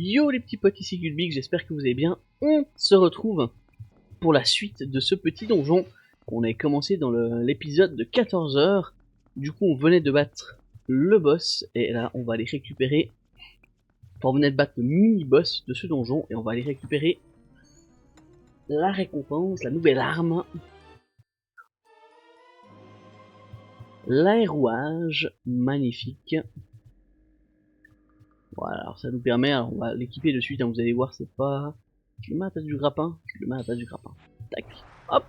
Yo les petits potes, ici Gulbig, j'espère que vous allez bien. On se retrouve pour la suite de ce petit donjon qu'on avait commencé dans l'épisode de 14 heures. Du coup on venait de battre le boss et là on va aller récupérer... Enfin on venait de battre le mini-boss de ce donjon et on va aller récupérer la récompense, la nouvelle arme. L'aérouage magnifique. Voilà, alors ça nous permet, alors on va l'équiper de suite, hein, vous allez voir, c'est pas... Je le mets à la place du grappin, Tac, hop.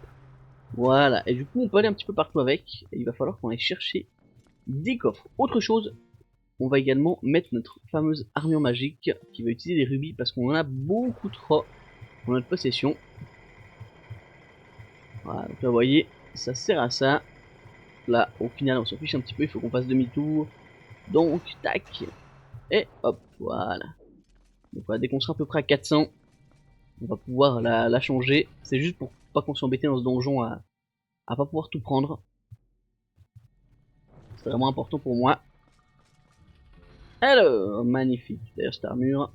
Voilà, et du coup on peut aller un petit peu partout avec, et il va falloir qu'on aille chercher des coffres. Autre chose, on va également mettre notre fameuse armure magique, qui va utiliser des rubis, parce qu'on en a beaucoup trop dans notre possession. Voilà, donc là vous voyez, ça sert à ça. Là, au final, on s'en fiche un petit peu, il faut qu'on fasse demi-tour. Donc, tac, et hop, voilà. Donc voilà, dès qu'on sera à peu près à 400, on va pouvoir la changer. C'est juste pour pas qu'on s'embête dans ce donjon à pas pouvoir tout prendre. C'est vraiment important pour moi. Alors, magnifique, d'ailleurs cette armure.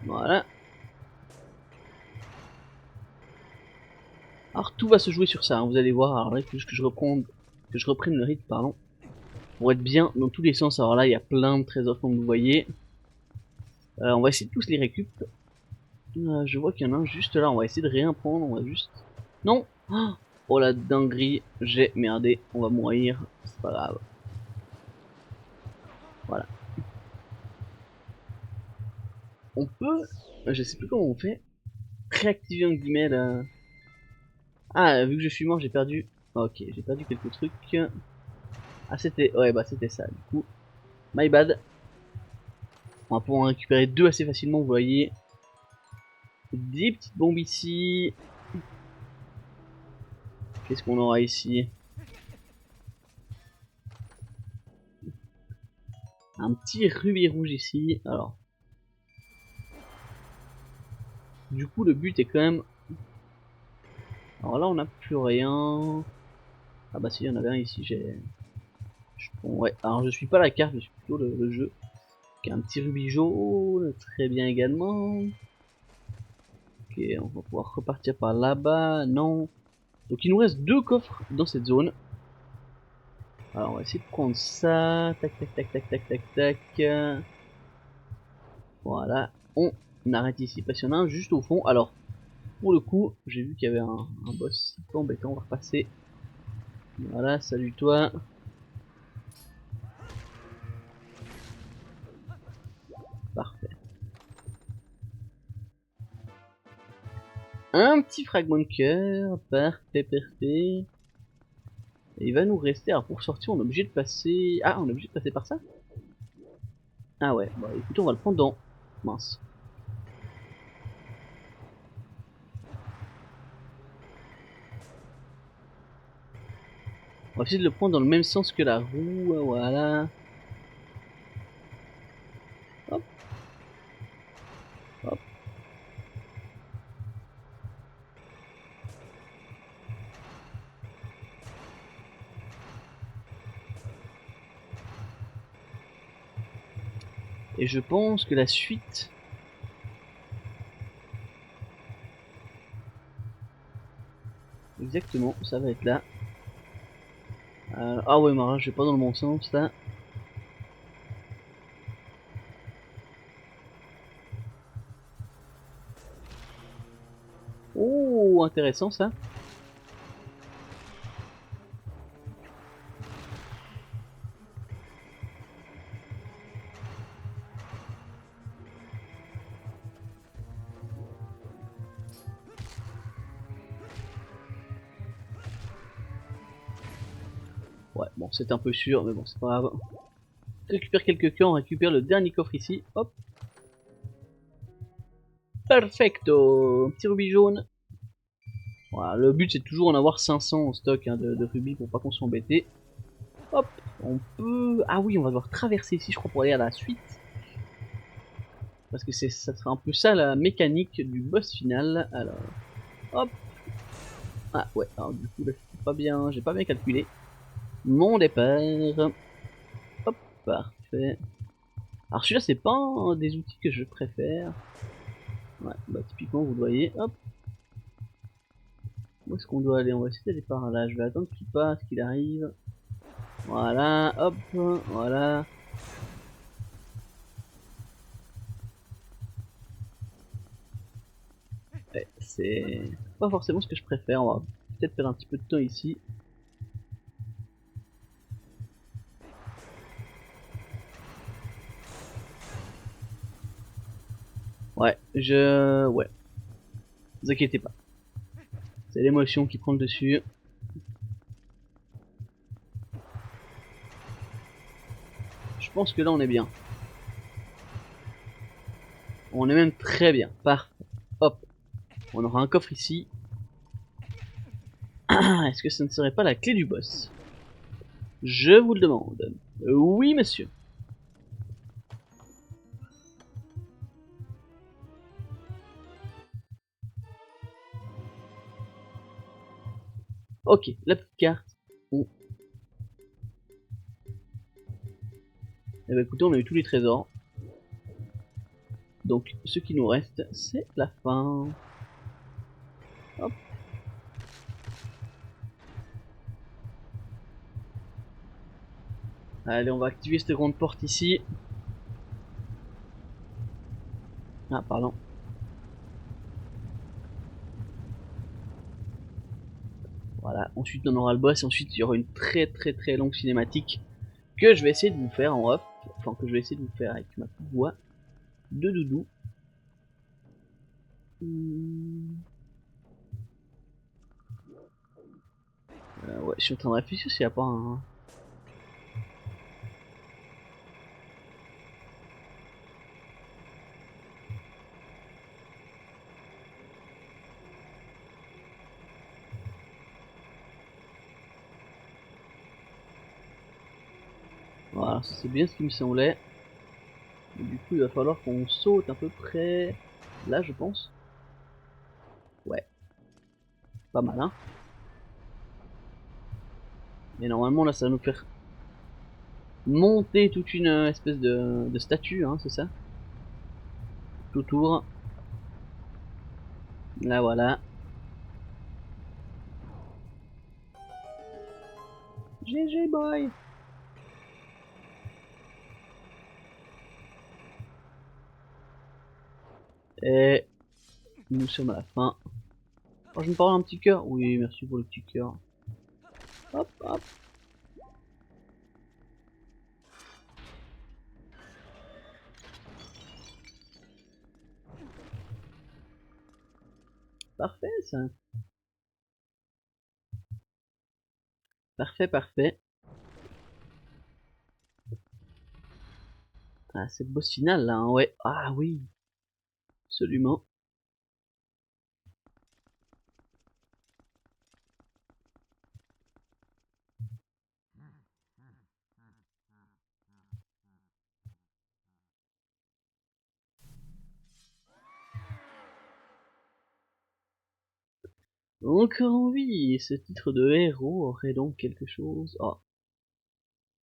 Voilà. Alors tout va se jouer sur ça, hein, vous allez voir. Alors là, il faut juste que je reprenne le rythme, pardon. Pour être bien dans tous les sens. Alors là, il y a plein de trésors comme vous voyez. On va essayer de tous les récup. Je vois qu'il y en a un juste là, on va essayer de rien prendre, on va juste... Non. Oh la dinguerie, j'ai merdé, on va mourir, c'est pas grave. Voilà. On peut, je sais plus comment on fait, réactiver un guillemets là. Ah, vu que je suis mort, j'ai perdu... Ok, j'ai perdu quelques trucs. Ah c'était... Ouais bah c'était ça, du coup. My bad. On va pouvoir en récupérer deux assez facilement, vous voyez. Des petites bombes ici. Qu'est-ce qu'on aura ici? Un petit rubis rouge ici. Alors. Du coup le but est quand même... Alors là on n'a plus rien. Ah bah si, il y en avait un ici, Bon, ouais, alors je suis pas la carte, je suis plutôt le jeu. Ok, un petit rubis jaune, très bien également. Ok, on va pouvoir repartir par là-bas, non. Donc il nous reste deux coffres dans cette zone. Alors on va essayer de prendre ça, tac tac tac tac tac tac tac. Voilà, on arrête ici, parce qu'il y en a un juste au fond. Alors, pour le coup, j'ai vu qu'il y avait un boss un peu embêtant, on va repasser. Voilà, salut toi. Parfait. Un petit fragment de cœur, parfait, parfait. Et il va nous rester, alors pour sortir on est obligé de passer... Ah, on est obligé de passer par ça? Ah ouais, bah écoutez, on va le prendre dans... Mince. On va essayer de le prendre dans le même sens que la roue, voilà. Hop. Hop. Et je pense que la suite... Exactement, ça va être là. Ah ouais, Mara, je vais pas dans le bon sens là. Oh, intéressant ça. Ouais, bon, c'est un peu sûr, mais bon, c'est pas grave. On récupère quelques cœurs, on récupère le dernier coffre ici. Hop. Perfecto. Petit rubis jaune. Voilà, le but c'est toujours en avoir 500 en stock, hein, de rubis pour pas qu'on soit embêté. Hop, on peut... Ah oui, on va devoir traverser ici, je crois, pour aller à la suite. Parce que ça sera un peu ça la mécanique du boss final. Alors, hop. Ah ouais, alors du coup là, j'ai pas bien calculé mon départ. Parfait. Alors celui-là c'est pas un des outils que je préfère. Ouais, bah typiquement vous le voyez, hop. Où est-ce qu'on doit aller? On va essayer d'aller par là. Je vais attendre qu'il passe, qu'il arrive. Voilà, hop, voilà. Ouais, c'est pas forcément ce que je préfère. On va peut-être perdre un petit peu de temps ici. Ouais, ouais. Ne vous inquiétez pas. C'est l'émotion qui prend le dessus. Je pense que là on est bien. On est même très bien. Parfait. Hop. On aura un coffre ici. Est-ce que ce ne serait pas la clé du boss? Je vous le demande. Oui, monsieur. Ok, la petite carte. Oh. Eh ben écoutez, on a eu tous les trésors. Donc ce qui nous reste, c'est la fin. Hop. Allez, on va activer cette grande porte ici. Ah, pardon. Voilà, ensuite on aura le boss et ensuite il y aura une très longue cinématique que je vais essayer de vous faire en off. Enfin, que je vais essayer de vous faire avec ma petite voix de doudou. Ouais, je suis en train de réfléchir s'il n'y a pas un... Voilà, c'est bien ce qui me semblait. Et du coup, il va falloir qu'on saute à peu près là, je pense. Ouais, pas mal, hein. Et normalement, là, ça va nous faire monter toute une espèce de statue, hein, c'est ça? Tout autour. Là, voilà. GG, boy! Et nous sommes à la fin. Oh, je me parle un petit cœur. Oui, merci pour le petit cœur. Hop, hop. Parfait, ça. Parfait, parfait. Ah, c'est le boss final, là, hein, ouais. Ah oui, absolument. Encore en vie, ce titre de héros aurait donc quelque chose... Oh,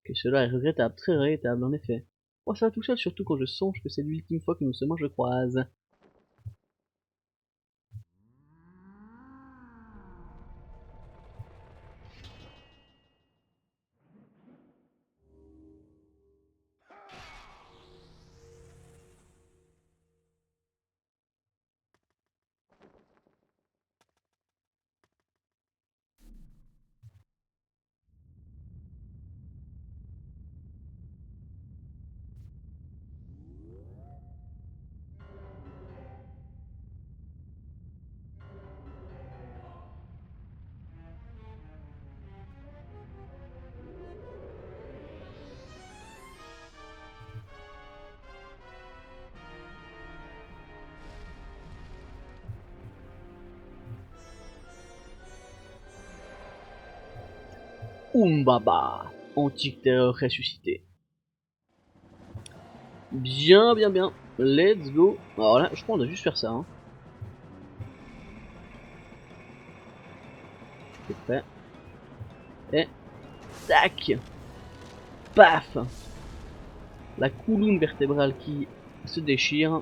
que cela est regrettable, très regrettable en effet. Oh, ça tout seul, surtout quand je songe que c'est l'ultime fois que nous sommes je croise. Umbaba, antique terreur ressuscité. Bien, bien, bien. Let's go. Alors là, je crois qu'on doit juste faire ça. Hein. C'est prêt. Et tac. Paf. la colonne vertébrale qui se déchire.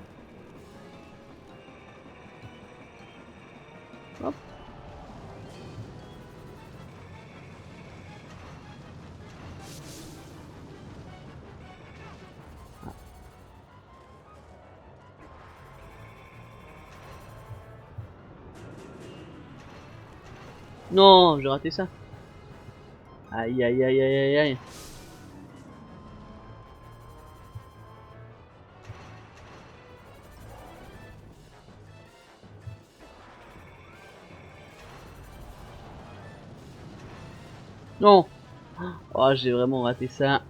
Hop. Non, j'ai raté ça. Aïe aïe aïe aïe aïe aïe. Non. Oh, j'ai vraiment raté ça.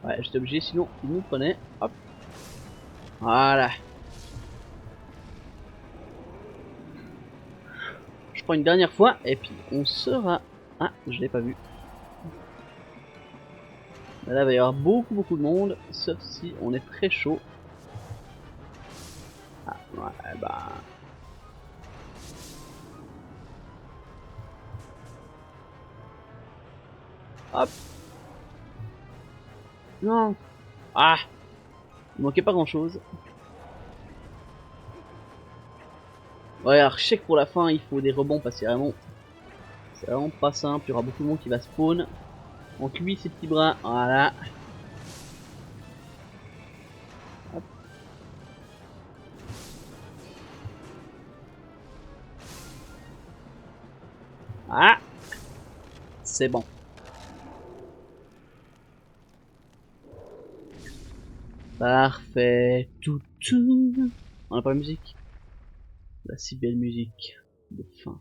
Ouais, j'étais obligé, sinon il nous prenait. Hop. Voilà. Je prends une dernière fois et puis on sera. Ah, je l'ai pas vu. Là, il va y avoir beaucoup de monde, sauf si on est très chaud. Ah, ouais, bah. Hop. Non. Ah. Il manquait pas grand chose. Ouais, alors je sais que pour la fin il faut des rebonds parce que c'est vraiment pas simple. Il y aura beaucoup de monde qui va spawn. Donc lui, ses petits bras, voilà. Hop. Ah, c'est bon. Parfait. Tout. On a pas la musique. La si belle musique de fin.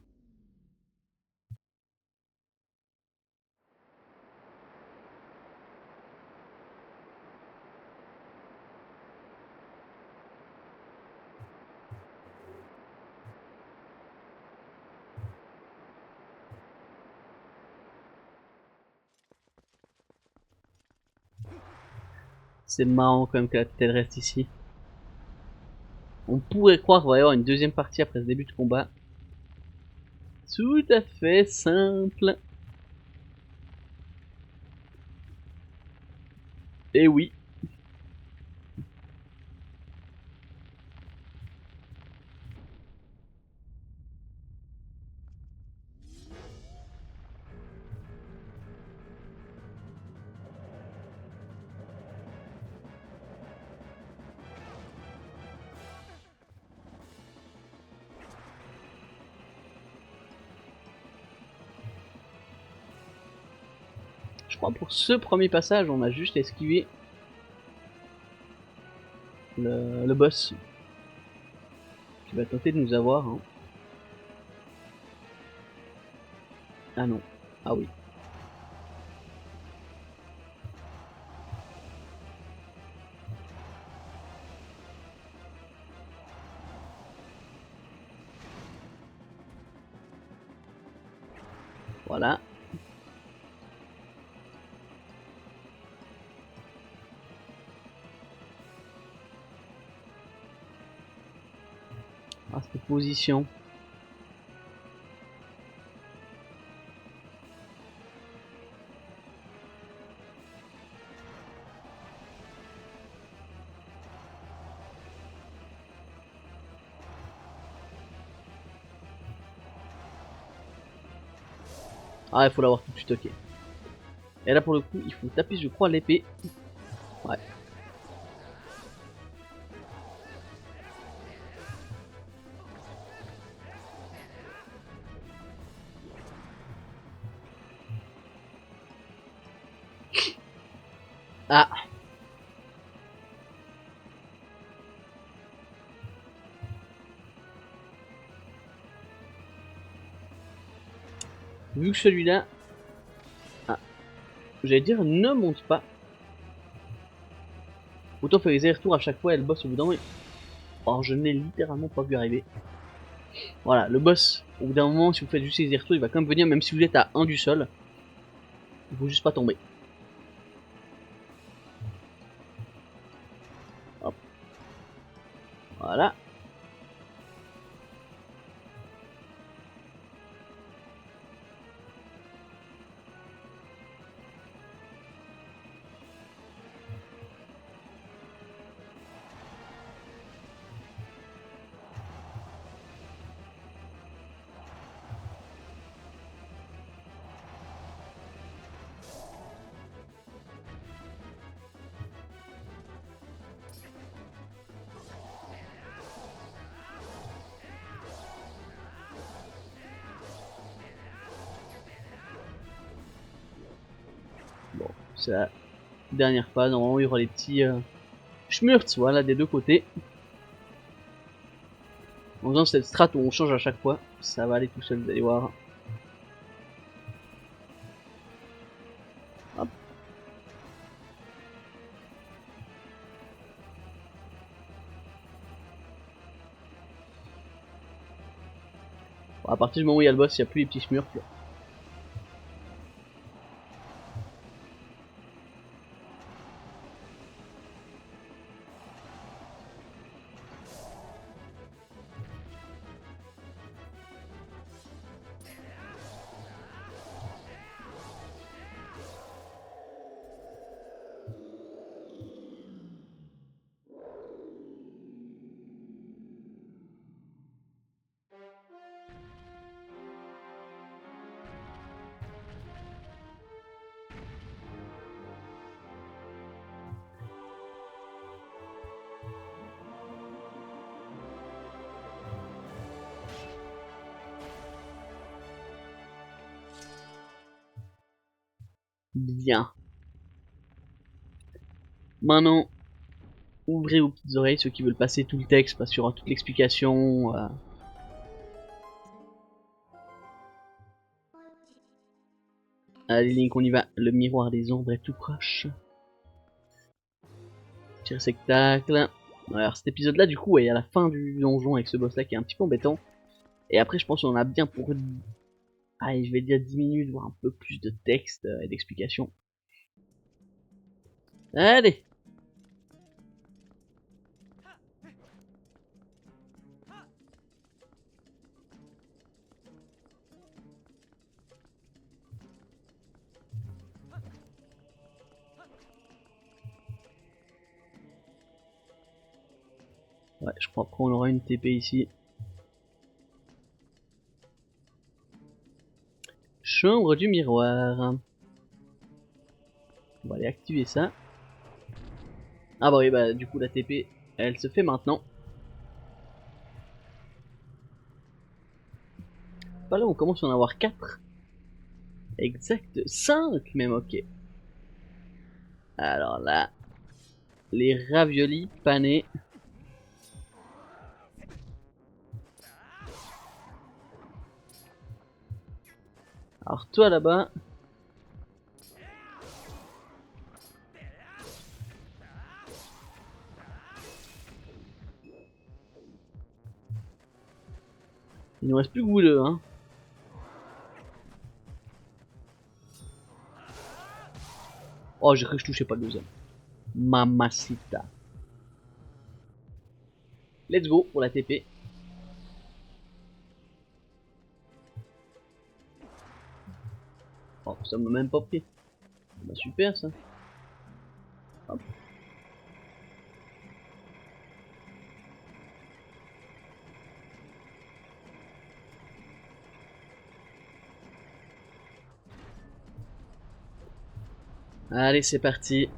C'est marrant quand même que la tête reste ici. On pourrait croire qu'il va y avoir une deuxième partie après ce début de combat. Tout à fait simple. Et oui. Je crois pour ce premier passage, on a juste esquivé le boss qui va tenter de nous avoir. Hein. Ah non. Ah oui. Voilà. Ah, cette position. Ah, il faut l'avoir tout de suite, ok. Et là, pour le coup, il faut taper, je crois, l'épée. Ouais. Ah. Vu que celui-là... Ah. J'allais dire, ne monte pas. Autant faire les allers-retours à chaque fois et le boss au bout d'un moment. Alors, je n'ai littéralement pas vu arriver. Voilà, le boss, au bout d'un moment, si vous faites juste les allers-retours, il va quand même venir, même si vous êtes à 1 du sol. Il faut juste pas tomber. Hop. Voilà. Bon, c'est la dernière phase. Normalement, il y aura les petits schmurts, voilà, des deux côtés. En faisant cette strat où on change à chaque fois, ça va aller tout seul, vous allez voir. Hop. Bon, à partir du moment où il y a le boss, il n'y a plus les petits schmurts. Bien. Maintenant, ouvrez vos petites oreilles, ceux qui veulent passer tout le texte, parce qu'il y aura toute l'explication. Allez Link, on y va. Le miroir des ombres est tout proche. Petit réceptacle. Alors cet épisode là du coup est à la fin du donjon avec ce boss là qui est un petit peu embêtant. Et après je pense qu'on a bien pour... Allez, je vais dire 10 minutes, voire un peu plus de texte et d'explication. Allez. Ouais, je crois qu'on aura une TP ici. Chambre du miroir. On va aller activer ça. Ah bah oui, bah du coup la TP, elle se fait maintenant. Pas là, on commence à en avoir 4. Exact, 5 même, ok. Alors là, les raviolis panés. Alors toi là-bas. Il nous reste plus que vous deux, hein. Oh, j'ai cru que je touchais pas le deuxième. Mamacita. Let's go pour la TP. Oh, ça m'a même pas pris. Bah super ça. Hop. Allez, c'est parti.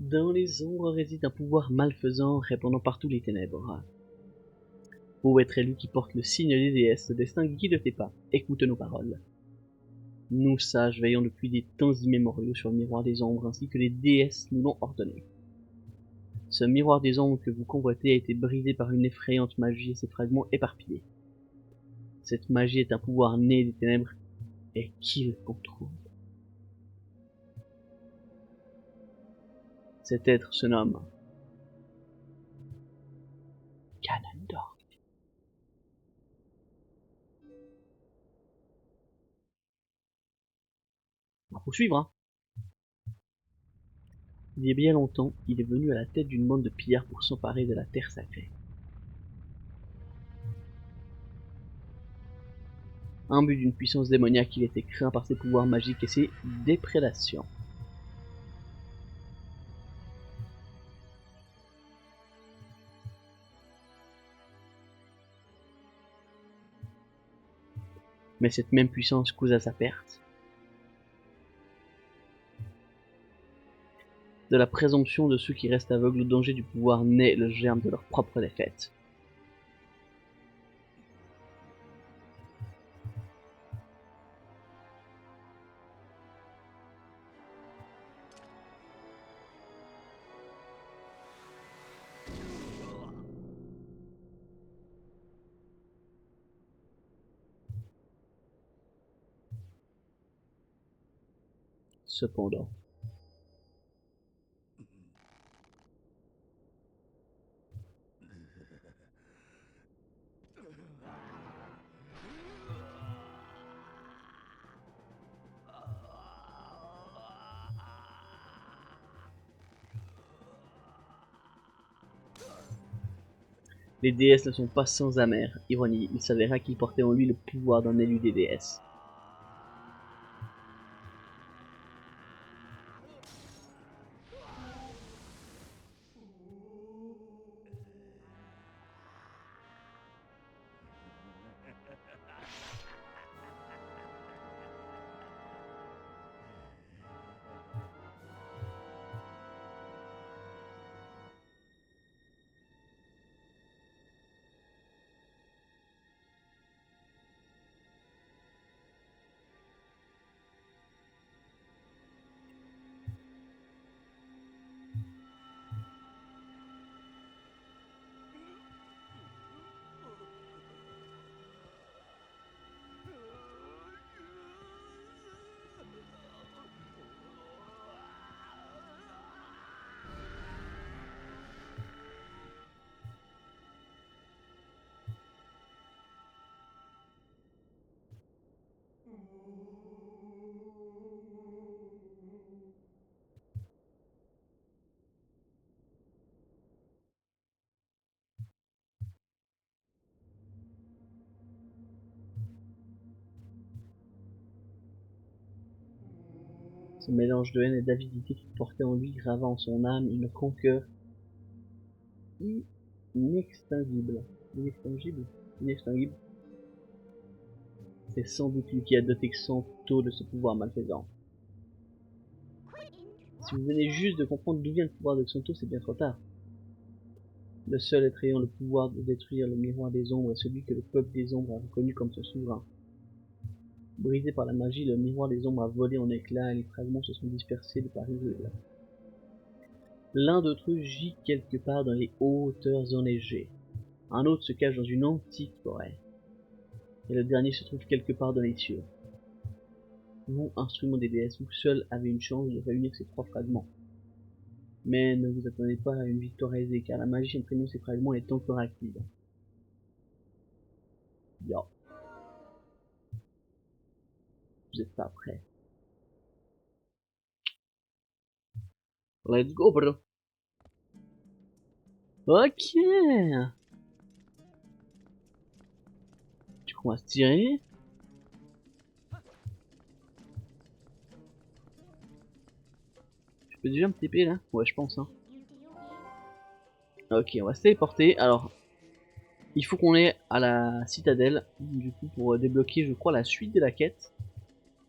Dans les ombres réside un pouvoir malfaisant répandant partout les ténèbres. Ô être élu qui porte le signe des déesses, le destin guide tes pas, écoute nos paroles. Nous sages veillons depuis des temps immémoriaux sur le miroir des ombres ainsi que les déesses nous l'ont ordonné. Ce miroir des ombres que vous convoitez a été brisé par une effrayante magie et ses fragments éparpillés. Cette magie est un pouvoir né des ténèbres et qui le contrôle? Cet être se nomme Ganondorf. Faut suivre, hein. Il y a bien longtemps, il est venu à la tête d'une bande de pillards pour s'emparer de la terre sacrée. Imbu d'une puissance démoniaque, il était craint par ses pouvoirs magiques et ses déprédations. Mais cette même puissance causa sa perte. De la présomption de ceux qui restent aveugles au danger du pouvoir naît le germe de leur propre défaite. Cependant, les déesses ne sont pas sans amère ironie, il s'avéra qu'il portait en lui le pouvoir d'un élu des déesses. Ce mélange de haine et d'avidité qu'il portait en lui grava en son âme une rancœur inextinguible. Inextinguible? Inextinguible. C'est sans doute lui qui a doté Xanto de ce pouvoir malfaisant. Si vous venez juste de comprendre d'où vient le pouvoir de Xanto, c'est bien trop tard. Le seul être ayant le pouvoir de détruire le miroir des ombres est celui que le peuple des ombres a reconnu comme son souverain. Brisé par la magie, le miroir des ombres a volé en éclats et les fragments se sont dispersés de par isolés. L'un d'entre eux gît quelque part dans les hauteurs enneigées. Un autre se cache dans une antique forêt. Et le dernier se trouve quelque part dans les cieux. Vous, instrument des déesses, vous seul avez une chance de réunir ces trois fragments. Mais ne vous attendez pas à une victoire aisée, car la magie imprégnant ces fragments est encore active. Yo. Vous êtes pas prêts. Let's go, bro. Ok. Du coup, on va se tirer. Je peux déjà me TP là? Ouais, je pense. Hein. Ok, on va se téléporter. Alors, il faut qu'on ait à la citadelle, du coup, pour débloquer, je crois, la suite de la quête.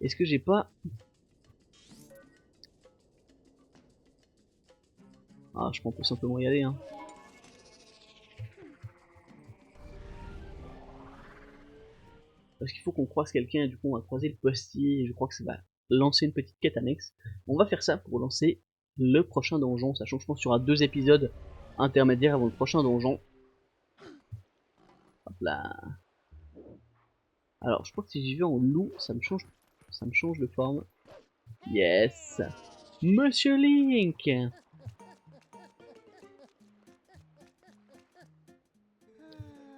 Est-ce que j'ai pas... Ah, je pense qu'on peut simplement y aller, hein. Parce qu'il faut qu'on croise quelqu'un, et du coup on va croiser le postier, et je crois que ça va lancer une petite quête annexe. On va faire ça pour lancer le prochain donjon, sachant que je pense qu'il y aura 2 épisodes intermédiaires avant le prochain donjon. Hop là. Alors, je crois que si j'y vais en loup, ça me change de forme. Yes. Monsieur Link.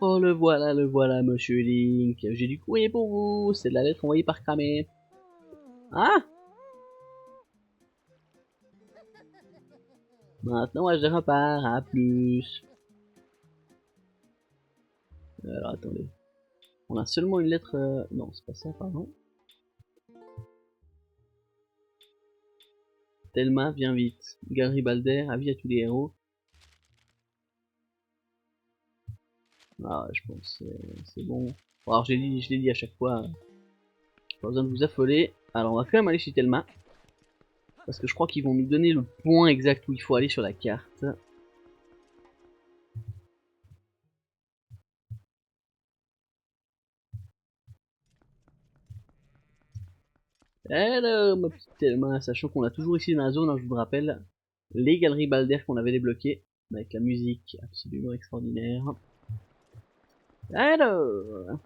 Oh, le voilà, Monsieur Link. J'ai du courrier pour vous. C'est de la lettre envoyée par Kramé. Ah. Maintenant, moi, je repars. À plus. Alors, attendez. On a seulement une lettre... Non, c'est pas ça, pardon. Thelma, viens vite. Galerie Balder, avis à tous les héros. Ah, je pense que c'est bon. Bon, alors, je l'ai dit à chaque fois. Pas besoin de vous affoler. Alors, on va quand même aller chez Thelma. Parce que je crois qu'ils vont nous donner le point exact où il faut aller sur la carte. Hello, ma petite Thelma. Sachant qu'on a toujours ici dans la zone, hein, je vous rappelle, les galeries Balder qu'on avait débloquées. Avec la musique absolument extraordinaire. Hello,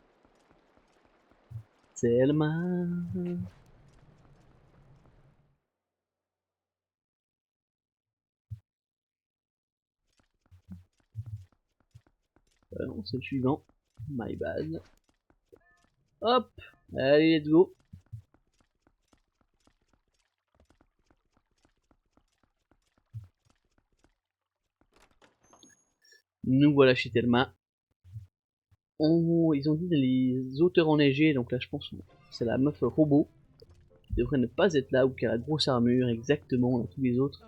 Thelma. Non, c'est le suivant. My bad. Hop, allez, let's go. Nous voilà chez Thelma. Ils ont dit les auteurs enneigés, donc là je pense que c'est la meuf robot qui devrait ne pas être là ou qui a la grosse armure, exactement, dans tous les autres.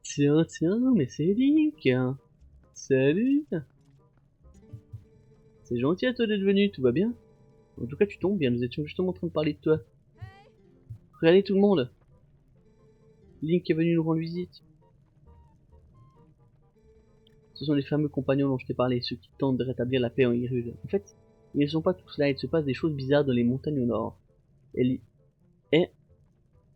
Tiens, mais c'est Link. Salut. C'est gentil à toi d'être venu, tout va bien? En tout cas, tu tombes bien, nous étions justement en train de parler de toi. Regardez tout le monde. Link est venu nous rendre visite. Ce sont les fameux compagnons dont je t'ai parlé, ceux qui tentent de rétablir la paix en Hyrule. En fait, ils ne sont pas tous là, il se passe des choses bizarres dans les montagnes au nord. Elle y est,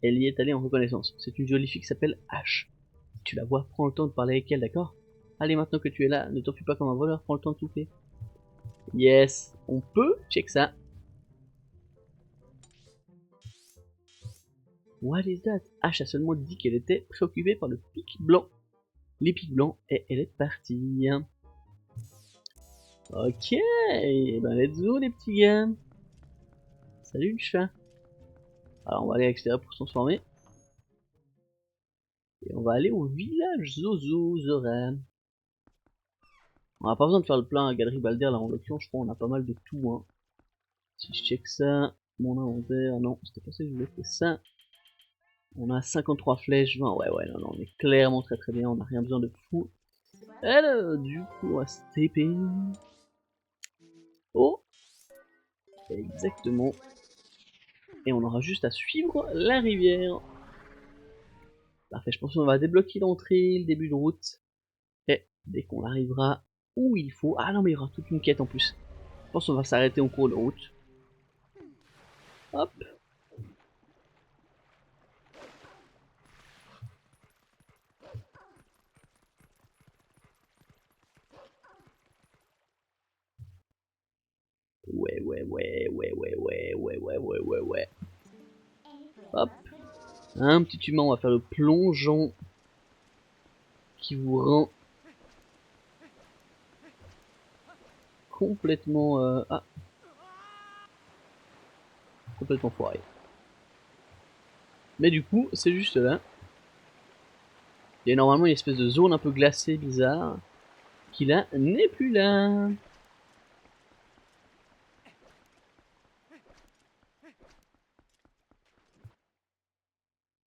elle y est allée en reconnaissance. C'est une jolie fille qui s'appelle Ash. Si tu la vois, prends le temps de parler avec elle, d'accord? Allez, maintenant que tu es là, ne t'enfuis pas comme un voleur, prends le temps de souffler. Yes, on peut check ça. What is that? Ash a seulement dit qu'elle était préoccupée par le pic blanc. Les pics blancs, et elle est partie. Ok, ben let's go les petits gars. Salut le chat. Alors on va aller à l'extérieur pour se transformer. Et on va aller au village Zozo Zora. On n'a pas besoin de faire le plein à Galerie Balder là en l'occurrence, je crois qu'on a pas mal de tout. Hein. Si je check ça, mon inventaire, non, c'était pas ça que je voulais, c'était ça. On a 53 flèches, 20, ouais, non, on est clairement très bien, on n'a rien besoin de fou. Alors, du coup, on va se taper. Oh, exactement. Et on aura juste à suivre la rivière. Parfait, je pense qu'on va débloquer l'entrée, le début de route. Et dès qu'on arrivera où il faut... Ah non, mais il y aura toute une quête en plus. Je pense qu'on va s'arrêter en cours de route. Hop. Ouais. Hop. Un petit humain, on va faire le plongeon qui vous rend complètement... complètement foiré. Mais du coup, c'est juste là. Il y a normalement une espèce de zone un peu glacée, bizarre, qui là n'est plus là.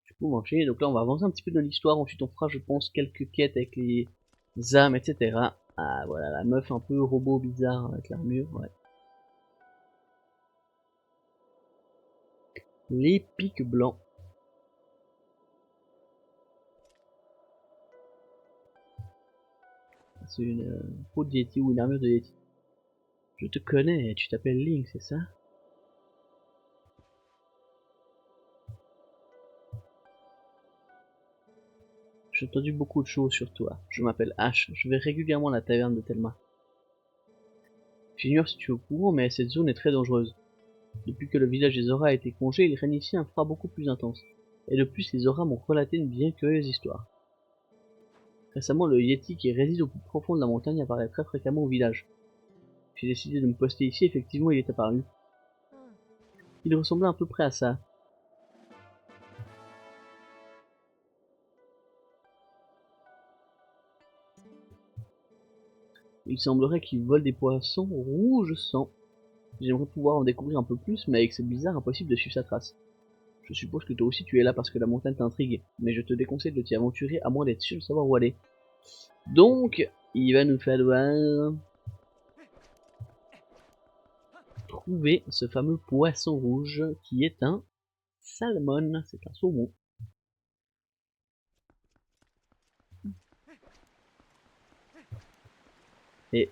Du coup, on va enchaîner. Donc là, on va avancer un petit peu dans l'histoire. Ensuite, on fera, je pense, quelques quêtes avec les âmes, etc. Ah, voilà, la meuf un peu robot bizarre avec l'armure, ouais. Les pics blancs. C'est une peau de Yeti ou une armure de Yeti. Je te connais, tu t'appelles Link, c'est ça? J'ai entendu beaucoup de choses sur toi. Je m'appelle Ash, je vais régulièrement à la taverne de Telma. J'ignore si tu es au courant, mais cette zone est très dangereuse. Depuis que le village des Auras a été congé, il règne ici un froid beaucoup plus intense. Et de plus, les Auras m'ont relaté une bien curieuse histoire. Récemment, le Yeti qui réside au plus profond de la montagne apparaît très fréquemment au village. J'ai décidé de me poster ici, effectivement il est apparu. Il ressemblait à peu près à ça. Il semblerait qu'il vole des poissons rouges sang. J'aimerais pouvoir en découvrir un peu plus, mais avec cette bizarre, impossible de suivre sa trace. Je suppose que toi aussi tu es là parce que la montagne t'intrigue, mais je te déconseille de t'y aventurer à moins d'être sûr de savoir où aller. Donc, il va nous falloir trouver ce fameux poisson rouge qui est un salmon, c'est un saumon. Et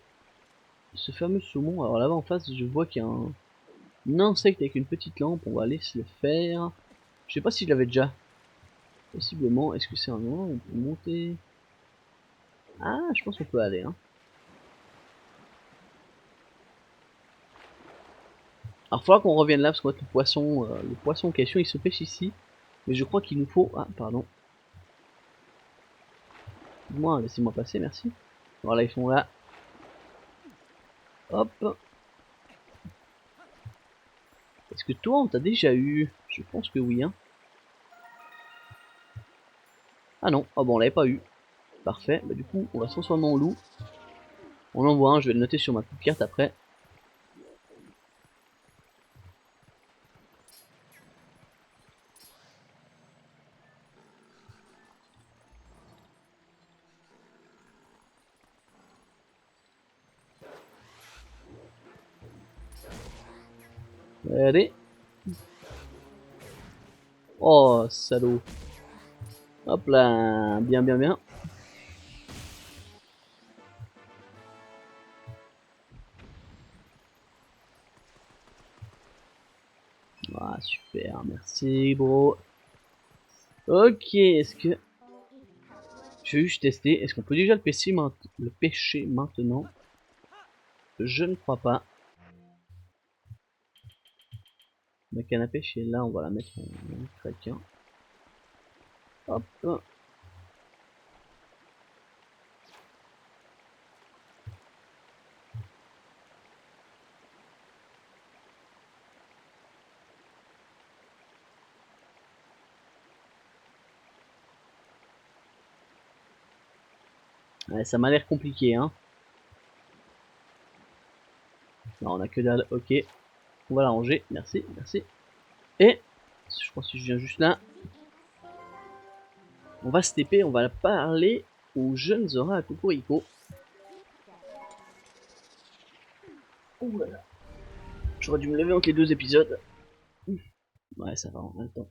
ce fameux saumon, alors là-bas en face, je vois qu'il y a un insecte avec une petite lampe, on va aller se le faire. Je sais pas si je l'avais déjà. Possiblement, est-ce que c'est un endroit où on peut monter? Ah, je pense qu'on peut aller, hein. Alors, il faudra qu'on revienne là, parce que le poisson en question, il se pêche ici. Mais je crois qu'il nous faut... Ah, pardon. Moi, laissez-moi passer, merci. Voilà, ils sont là. Hop. Est-ce que toi, on t'a déjà eu? Je pense que oui, hein. Ah non, ah bon, on l'avait pas eu. Parfait, bah du coup, on va se transformer en loup. On en voit un, je vais le noter sur ma petite carte après. Allez. Oh, salaud. Hop là, bien, bien, bien. Ah, super, merci, bro. Ok, est-ce que... Je vais juste tester, est-ce qu'on peut déjà le pêcher maintenant? Je ne crois pas. La canne à pêche est là, on va la mettre en chacun. Hop. Ouais, ça m'a l'air compliqué, hein. Non, on a que dalle, ok. On va la ranger, merci, merci. Et, je crois que je viens juste là. On va se TP, on va parler aux jeunes Zora à Cocorico. Ouh là là. J'aurais dû me lever entre les deux épisodes. Ouais, ça va, en même temps.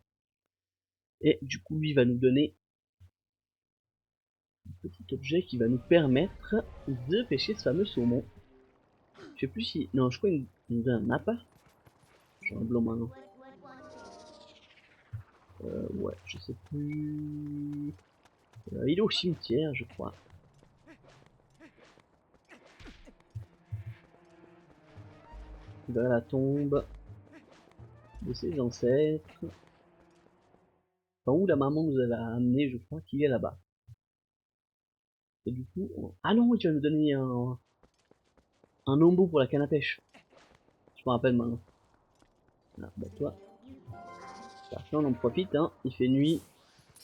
Et du coup, lui va nous donner un petit objet qui va nous permettre de pêcher ce fameux saumon. Je sais plus si... Non, je crois qu'il nous donne un appât. J'ai un blanc maintenant. Ouais, je sais plus... il est au cimetière, je crois. Il va à la tombe de ses ancêtres. Enfin, où la maman nous avait amené, je crois qu'il est là-bas. Et du coup... Ah non, tu vas nous donner un ombo pour la canne à pêche. Je me rappelle maintenant. Ah, bah toi. Parfait, on en profite, hein. Il fait nuit.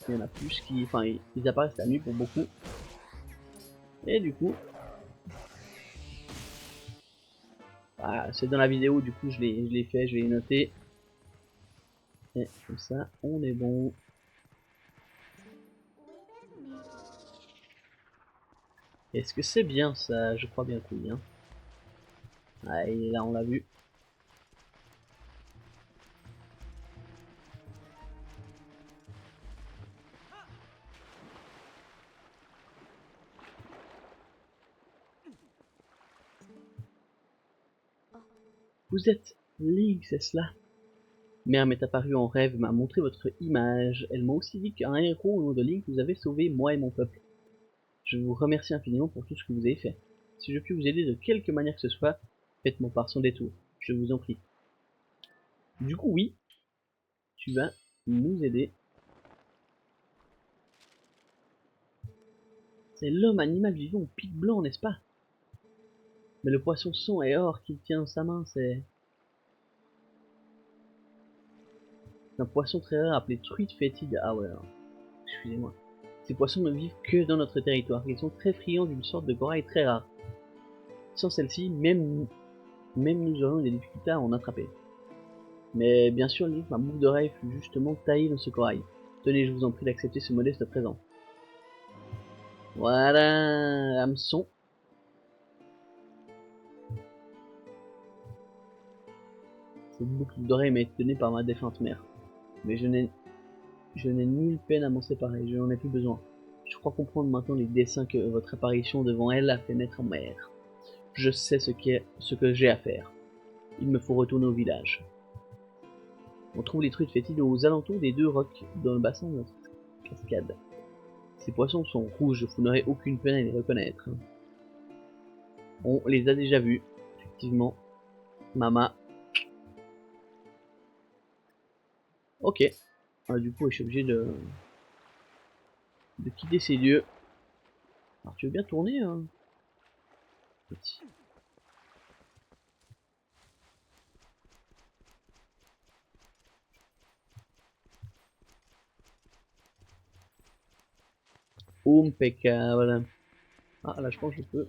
Il y en a plus qui... Enfin, ils apparaissent la nuit pour beaucoup. Et du coup... Ah, c'est dans la vidéo, du coup je l'ai fait, je vais les noter. Et comme ça, on est bon. Est-ce que c'est bien ça? Je crois bien que oui, hein. Ah, et là on l'a vu. Vous êtes Link, c'est cela? Mère m'est apparue en rêve, m'a montré votre image. Elle m'a aussi dit qu'un héros au nom de Link vous avait sauvé, moi et mon peuple. Je vous remercie infiniment pour tout ce que vous avez fait. Si je puis vous aider de quelque manière que ce soit, faites-moi par son détour. Je vous en prie. Du coup, oui, tu vas nous aider. C'est l'homme animal vivant au pic blanc, n'est-ce pas? Mais le poisson sang et or qu'il tient dans sa main, c'est un poisson très rare appelé truite fétide. Ah ouais, alors, excusez-moi. Ces poissons ne vivent que dans notre territoire. Ils sont très friands d'une sorte de corail très rare. Sans celle-ci, même nous aurions des difficultés à en attraper. Mais bien sûr, Link, ma boucle d'oreille fut justement taillée dans ce corail. Tenez, je vous en prie d'accepter ce modeste présent. Voilà, hameçon. Cette boucle d'oreille m'a été donnée par ma défunte mère. Mais je n'ai nulle peine à m'en séparer, je n'en ai plus besoin. Je crois comprendre maintenant les desseins que votre apparition devant elle a fait naître en mer. Je sais ce que j'ai à faire. Il me faut retourner au village. On trouve les truites fétides aux alentours des deux rocs dans le bassin de notre cascade. Ces poissons sont rouges, vous n'aurez aucune peine à les reconnaître. On les a déjà vus, effectivement. Mama. Ok. Du coup, je suis obligé de quitter ces lieux. Alors, tu veux bien tourner, hein? Petit. Impeccable. Ah, là, je pense que je peux.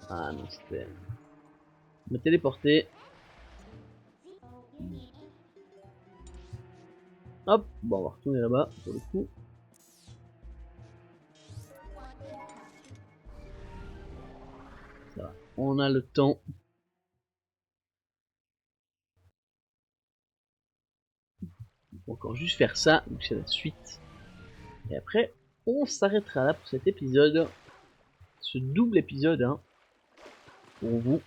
Ah non, c'était... Me téléporter. Hop, bon, on va retourner là-bas, pour le coup. Ça va. On a le temps. Il faut encore juste faire ça, donc c'est la suite. Et après, on s'arrêtera là pour cet épisode. Ce double épisode, hein, pour vous.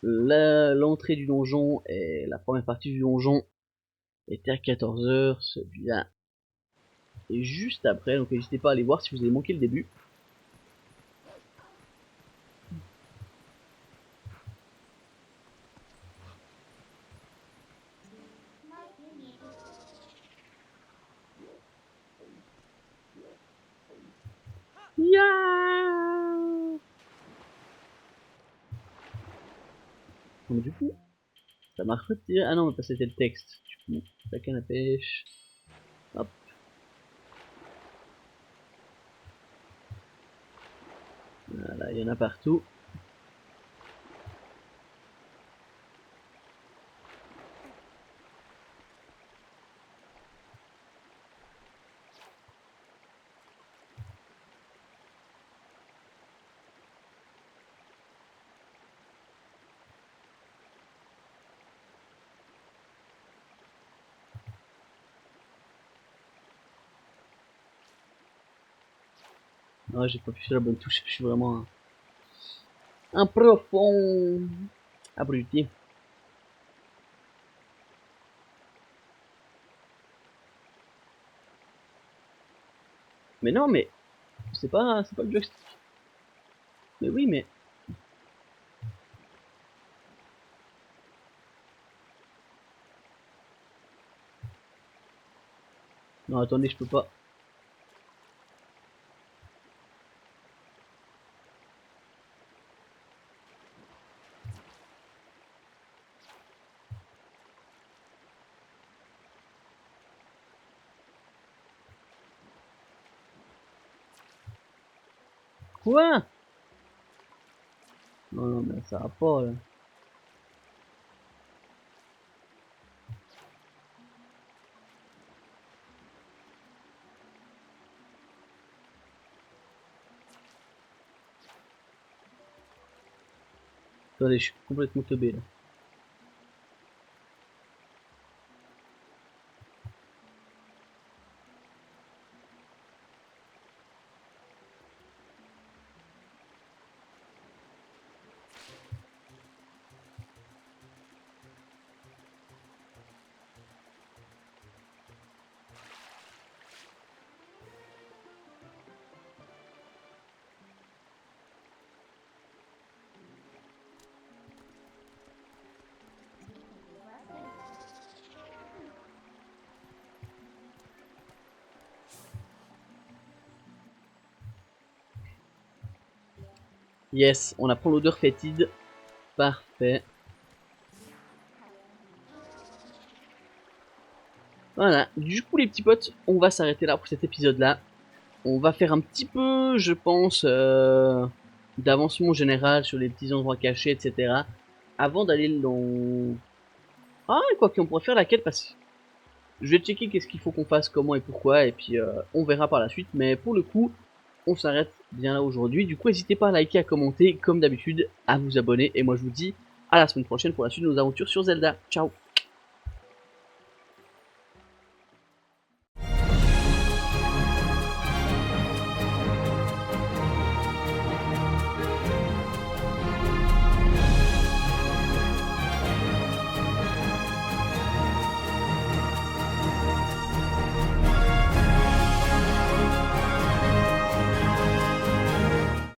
L'entrée du donjon et la première partie du donjon était à 14 h, celui-là est juste après, donc n'hésitez pas à aller voir si vous avez manqué le début. Yeah. Donc du coup, ça marche pas de tirer. Ah non, mais c'était le texte. Du coup, la canne à pêche. Hop. Voilà, il y en a partout. Non, j'ai pas pu sur la bonne touche. Je suis vraiment un profond abruti. Mais non, mais c'est pas le joystick. Mais oui, mais non, attendez, je peux pas. Quoi? Non, non, mais ça va pas là. Attendez, je suis complètement teubé là. Yes, on apprend l'odeur fétide. Parfait. Voilà, du coup les petits potes, on va s'arrêter là pour cet épisode-là. On va faire un petit peu, je pense, d'avancement général sur les petits endroits cachés, etc. Avant d'aller dans... Ah, quoi qu'on pourrait faire la quête, parce que je vais checker qu'est-ce qu'il faut qu'on fasse, comment et pourquoi, et puis on verra par la suite. Mais pour le coup, on s'arrête bien là aujourd'hui. Du coup, n'hésitez pas à liker, à commenter, comme d'habitude, à vous abonner. Et moi, je vous dis à la semaine prochaine pour la suite de nos aventures sur Zelda. Ciao!